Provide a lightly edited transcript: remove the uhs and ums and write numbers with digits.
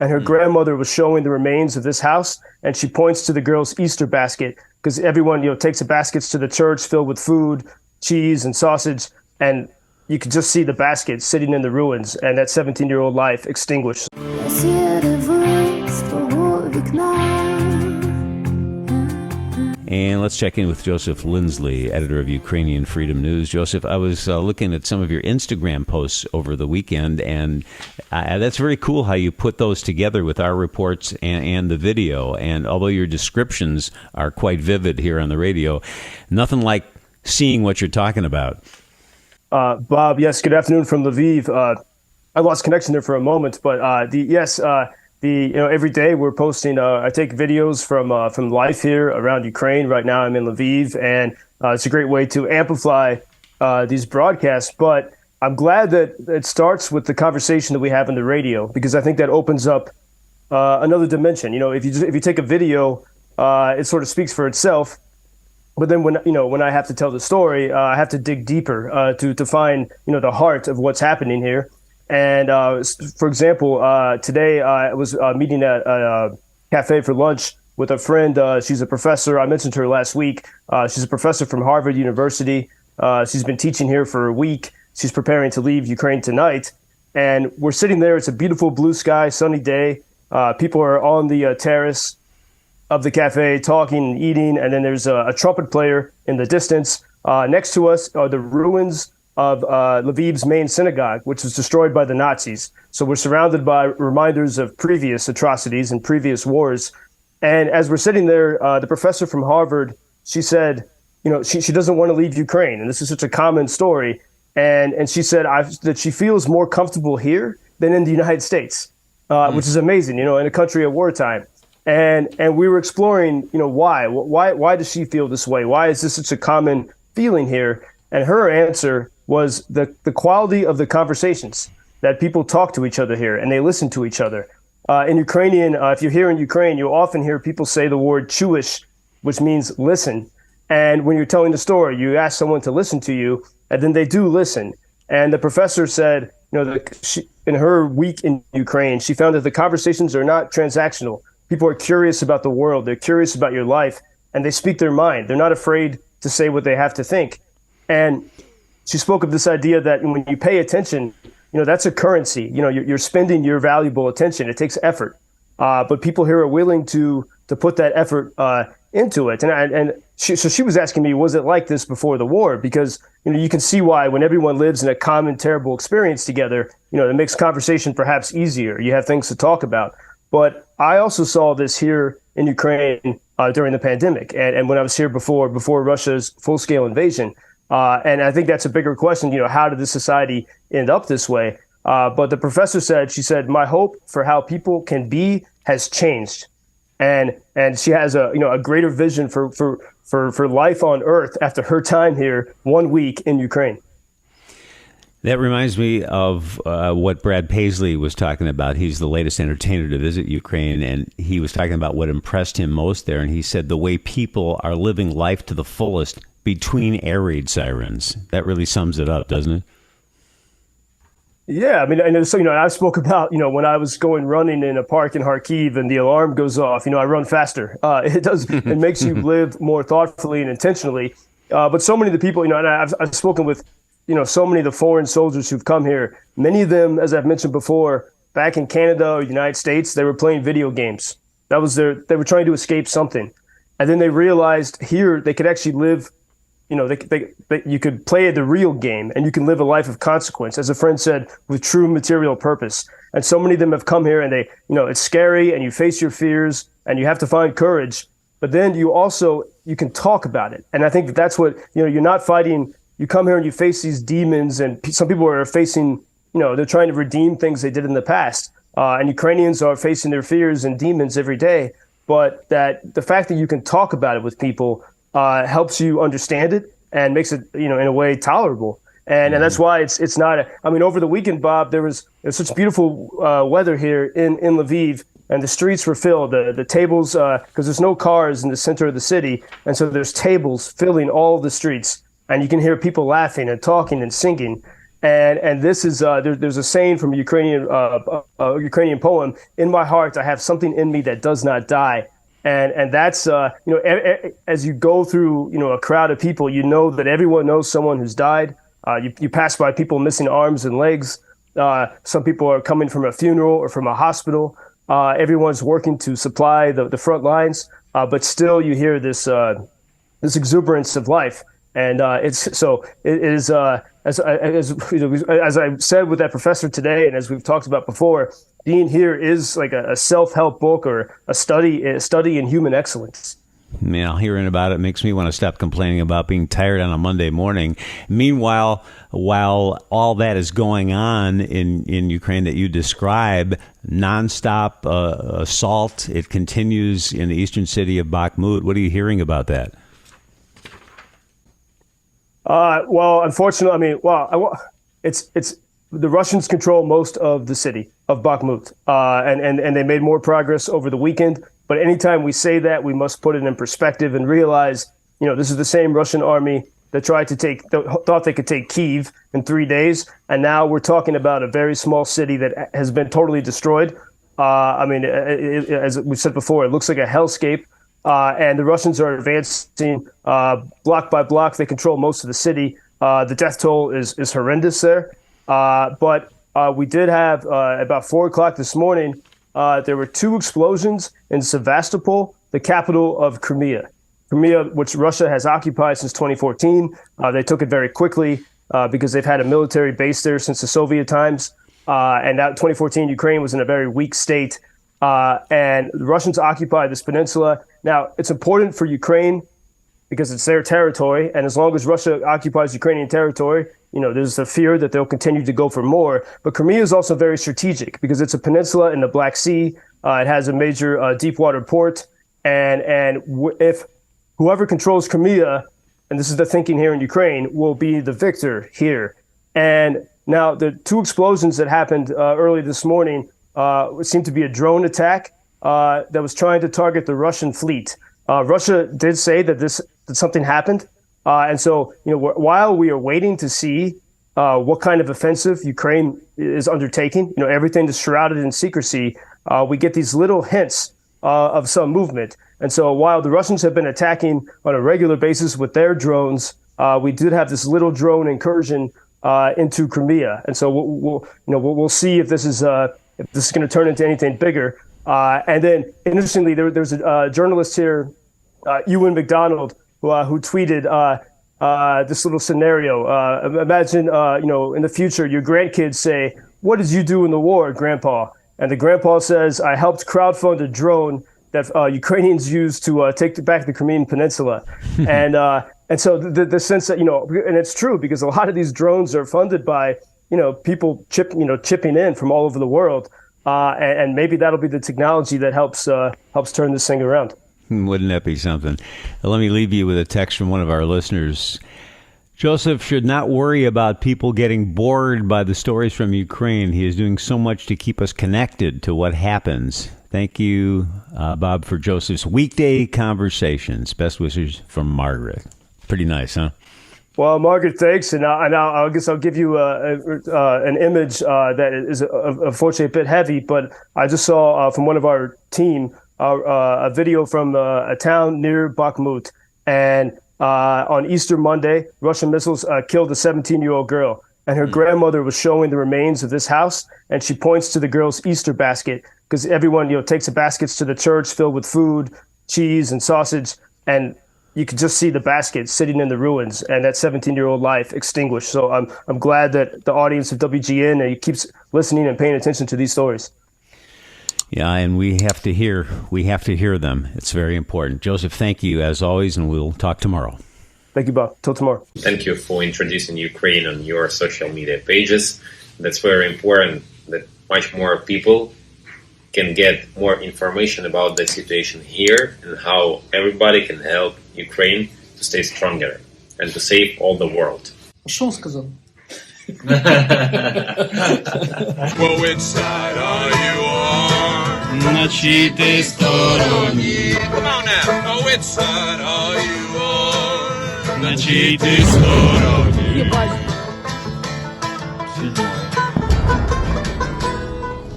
and her grandmother was showing the remains of this house, and she points to the girl's Easter basket because everyone, takes the baskets to the church filled with food, cheese, and sausage, and you could just see the basket sitting in the ruins, and that 17-year-old life extinguished. And let's check in with Joseph Lindsley, editor of Ukrainian Freedom News. Joseph, I was looking at some of your Instagram posts over the weekend, and that's very cool how you put those together with our reports and the video. And although your descriptions are quite vivid here on the radio, nothing like seeing what you're talking about. Bob, yes, good afternoon from Lviv. I lost connection there for a moment, but every day we're posting. I take videos from life here around Ukraine. Right now, I'm in Lviv, and it's a great way to amplify these broadcasts. But I'm glad that it starts with the conversation that we have on the radio, because I think that opens up another dimension. If you take a video, it sort of speaks for itself. But then when I have to tell the story, I have to dig deeper to find the heart of what's happening here. And for example, today I was meeting at a cafe for lunch with a friend. She's a professor. I mentioned her last week. She's a professor from Harvard University. She's been teaching here for a week. She's preparing to leave Ukraine tonight. And we're sitting there. It's a beautiful blue sky, sunny day. People are on the terrace of the cafe talking and eating. And then there's a trumpet player in the distance. Next to us are the ruins of Lviv's main synagogue, which was destroyed by the Nazis. So we're surrounded by reminders of previous atrocities and previous wars. And as we're sitting there, the professor from Harvard, she said, she doesn't want to leave Ukraine. And this is such a common story. And she said that she feels more comfortable here than in the United States, which is amazing, in a country of wartime. And we were exploring, why does she feel this way? Why is this such a common feeling here? And her answer was the quality of the conversations that people talk to each other here, and they listen to each other. In Ukrainian, if you're here in Ukraine, you'll often hear people say the word "chuish," which means listen. And when you're telling the story, you ask someone to listen to you, and then they do listen. And the professor said, in her week in Ukraine, she found that the conversations are not transactional. People are curious about the world. They're curious about your life, and they speak their mind. They're not afraid to say what they have to think. And she spoke of this idea that when you pay attention, that's a currency. You're spending your valuable attention. It takes effort, but people here are willing to put that effort into it. So she was asking me, was it like this before the war? Because you can see why when everyone lives in a common terrible experience together, it makes conversation perhaps easier. You have things to talk about. But I also saw this here in Ukraine during the pandemic, and when I was here before Russia's full-scale invasion. And I think that's a bigger question, how did this society end up this way? But the professor she said, my hope for how people can be has changed. And she has a greater vision for life on Earth after her time here 1 week in Ukraine. That reminds me of what Brad Paisley was talking about. He's the latest entertainer to visit Ukraine, and he was talking about what impressed him most there. And he said the way people are living life to the fullest between air raid sirens. That really sums it up, doesn't it? Yeah, I mean, I spoke about, when I was going running in a park in Kharkiv and the alarm goes off, I run faster. It makes you live more thoughtfully and intentionally. But so many of the people, and I've spoken with, so many of the foreign soldiers who've come here. Many of them, as I've mentioned before, back in Canada or the United States, they were playing video games. They were trying to escape something. And then they realized here they could actually live. You could play the real game and you can live a life of consequence, as a friend said, with true material purpose. And so many of them have come here and it's scary and you face your fears and you have to find courage. But then you can talk about it. And I think that's what, you're not fighting. You come here and you face these demons, and some people are facing, they're trying to redeem things they did in the past. And Ukrainians are facing their fears and demons every day. But that the fact that you can talk about it with people helps you understand it and makes it, in a way tolerable. And that's why it's not, over the weekend, Bob, there was such beautiful weather here in Lviv, and the streets were filled, the tables, because there's no cars in the center of the city. And so there's tables filling all the streets, and you can hear people laughing and talking and singing. And this is there's a saying from a Ukrainian poem. In my heart, I have something in me that does not die. And that's as you go through a crowd of people, that everyone knows someone who's died. You pass by people missing arms and legs. Some people are coming from a funeral or from a hospital. Everyone's working to supply the front lines, but still you hear this exuberance of life. And it is as I said with that professor today, and as we've talked about before, being here is like a self-help book or a study in human excellence. Yeah, hearing about it makes me want to stop complaining about being tired on a Monday morning. Meanwhile, while all that is going on in Ukraine that you describe, nonstop assault, it continues in the eastern city of Bakhmut. What are you hearing about that? Well, unfortunately, it's the Russians control most of the city of Bakhmut, and they made more progress over the weekend. But anytime we say that, we must put it in perspective and realize, this is the same Russian army that thought they could take Kyiv in 3 days, and now we're talking about a very small city that has been totally destroyed. As we said before, it looks like a hellscape. And the Russians are advancing block by block. They control most of the city. The death toll is horrendous there. But we did have, about 4 o'clock this morning, there were 2 explosions in Sevastopol, the capital of Crimea. Crimea, which Russia has occupied since 2014. They took it very quickly because they've had a military base there since the Soviet times. And now 2014, Ukraine was in a very weak state. And the Russians occupy this peninsula. Now, it's important for Ukraine because it's their territory. And as long as Russia occupies Ukrainian territory, there's a fear that they'll continue to go for more. But Crimea is also very strategic because it's a peninsula in the Black Sea. It has a major deep water port. And if whoever controls Crimea, and this is the thinking here in Ukraine, will be the victor here. And now the 2 explosions that happened early this morning seemed to be a drone attack that was trying to target the Russian fleet. Russia did say that something happened. And so, while we are waiting to see what kind of offensive Ukraine is undertaking, everything is shrouded in secrecy, we get these little hints of some movement. And so while the Russians have been attacking on a regular basis with their drones, we did have this little drone incursion into Crimea. And so we'll see if this is going to turn into anything bigger. And then, interestingly, there's a journalist here, Ewan McDonald, who tweeted this little scenario. Imagine, in the future, your grandkids say, "What did you do in the war, Grandpa?" And the grandpa says, "I helped crowdfund a drone that Ukrainians used to take back the Crimean Peninsula." And so the sense that, and it's true because a lot of these drones are funded by, people chipping in from all over the world. And maybe that'll be the technology that helps turn this thing around. Wouldn't that be something? Let me leave you with a text from one of our listeners. Joseph should not worry about people getting bored by the stories from Ukraine. He is doing so much to keep us connected to what happens. Thank you, Bob, for Joseph's weekday conversations. Best wishes from Margaret. Pretty nice, huh? Well, Margaret, thanks. And I guess I'll give you an image that is unfortunately a bit heavy, but I just saw from one of our team a video from a town near Bakhmut. And on Easter Monday, Russian missiles killed a 17-year-old girl. And her grandmother was showing the remains of this house. And she points to the girl's Easter basket because everyone, takes the baskets to the church filled with food, cheese, and sausage. And you could just see the basket sitting in the ruins and that 17-year-old life extinguished. So I'm glad that the audience of WGN keeps listening and paying attention to these stories. Yeah, and we have to hear them. It's very important. Joseph, thank you as always, and we'll talk tomorrow. Thank you, Bob. Till tomorrow. Thank you for introducing Ukraine on your social media pages. That's very important that much more people can get more information about the situation here and how everybody can help Ukraine to stay stronger and to save all the world. Что он сказал? Well, which side are you on? На чьей ты стороне? Come on now. Oh, which side are you on? На чьей ты стороне?